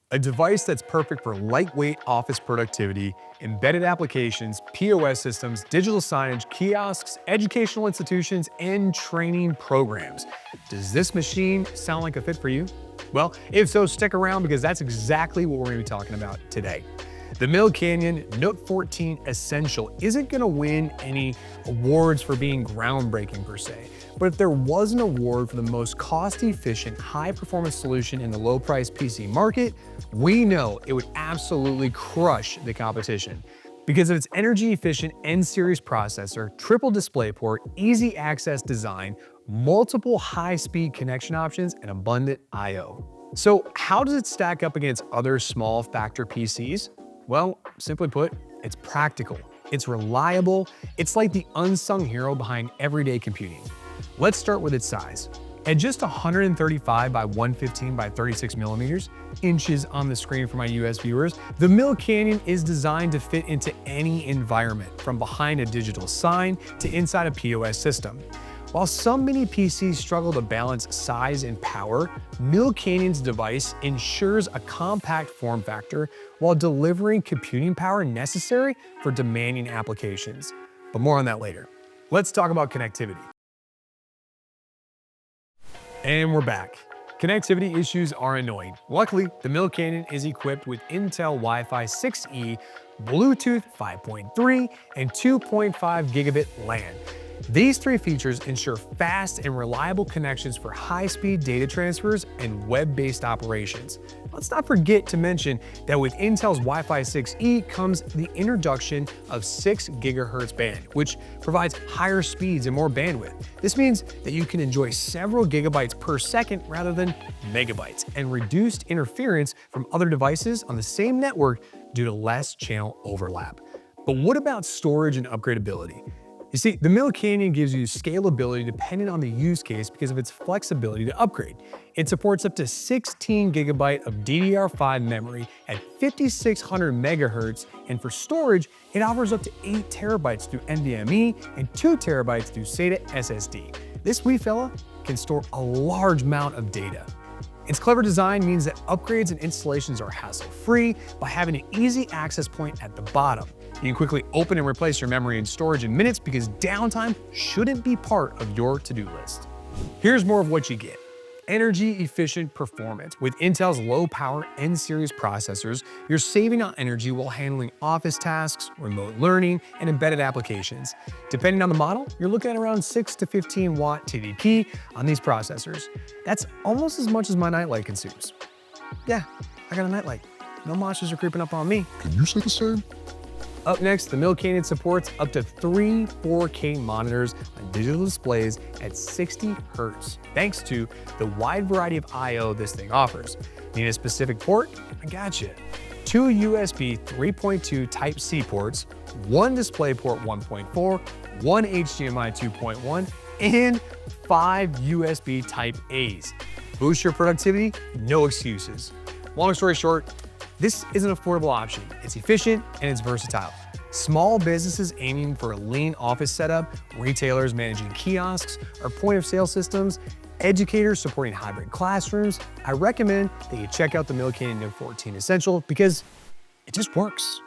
A device that's perfect for lightweight office productivity, embedded applications, POS systems, digital signage, kiosks, educational institutions, and training programs. Does this machine sound like a fit for you? Well, if so, stick around because that's exactly what we're going to be talking about today. The Mill Canyon NUC 14 Essential isn't going to win any awards for being groundbreaking per se, but if there was an award for the most cost-efficient, high-performance solution in the low-price PC market, we know it would absolutely crush the competition. Because of its energy-efficient N-series processor, triple DisplayPort, easy access design, multiple high-speed connection options, and abundant I/O. So how does it stack up against other small factor PCs? Well, simply put, it's practical, it's reliable, it's like the unsung hero behind everyday computing. Let's start with its size. At just 135 by 115 by 36 millimeters, inches on the screen for my US viewers, the Mill Canyon is designed to fit into any environment, from behind a digital sign to inside a POS system. While some mini PCs struggle to balance size and power, Mill Canyon's device ensures a compact form factor while delivering computing power necessary for demanding applications. But more on that later. Let's talk about connectivity. And we're back. Connectivity issues are annoying. Luckily, the Mill Canyon is equipped with Intel Wi-Fi 6E, Bluetooth 5.3, and 2.5 gigabit LAN. These three features ensure fast and reliable connections for high-speed data transfers and web-based operations. Let's not forget to mention that with Intel's Wi-Fi 6E comes the introduction of 6 gigahertz band, which provides higher speeds and more bandwidth. This means that you can enjoy several gigabytes per second rather than megabytes, and reduced interference from other devices on the same network due to less channel overlap. But what about storage and upgradability? You see, the Mill Canyon gives you scalability depending on the use case because of its flexibility to upgrade. It supports up to 16 gigabyte of DDR5 memory at 5600 megahertz, and for storage, it offers up to 8 terabytes through NVMe and 2 terabytes through SATA SSD. This wee fella can store a large amount of data. Its clever design means that upgrades and installations are hassle-free by having an easy access point at the bottom. You can quickly open and replace your memory and storage in minutes because downtime shouldn't be part of your to-do list. Here's more of what you get. Energy-efficient performance. With Intel's low-power N-series processors, you're saving on energy while handling office tasks, remote learning, and embedded applications. Depending on the model, you're looking at around 6 to 15 watt TDP on these processors. That's almost as much as my nightlight consumes. Yeah, I got a nightlight. No monsters are creeping up on me. Can you say the same? Up next, the Mill Canyon supports up to 3 4K monitors on digital displays at 60 Hz, thanks to the wide variety of I/O this thing offers. Need a specific port? I gotcha. 2 USB 3.2 Type-C ports, 1 DisplayPort 1.4, 1 HDMI 2.1, and 5 USB Type-A's. Boost your productivity? No excuses. Long story short, this is an affordable option. It's efficient and it's versatile. Small businesses aiming for a lean office setup, retailers managing kiosks or point-of-sale systems, educators supporting hybrid classrooms, I recommend that you check out the Mill Canyon NUC 14 Essential because it just works.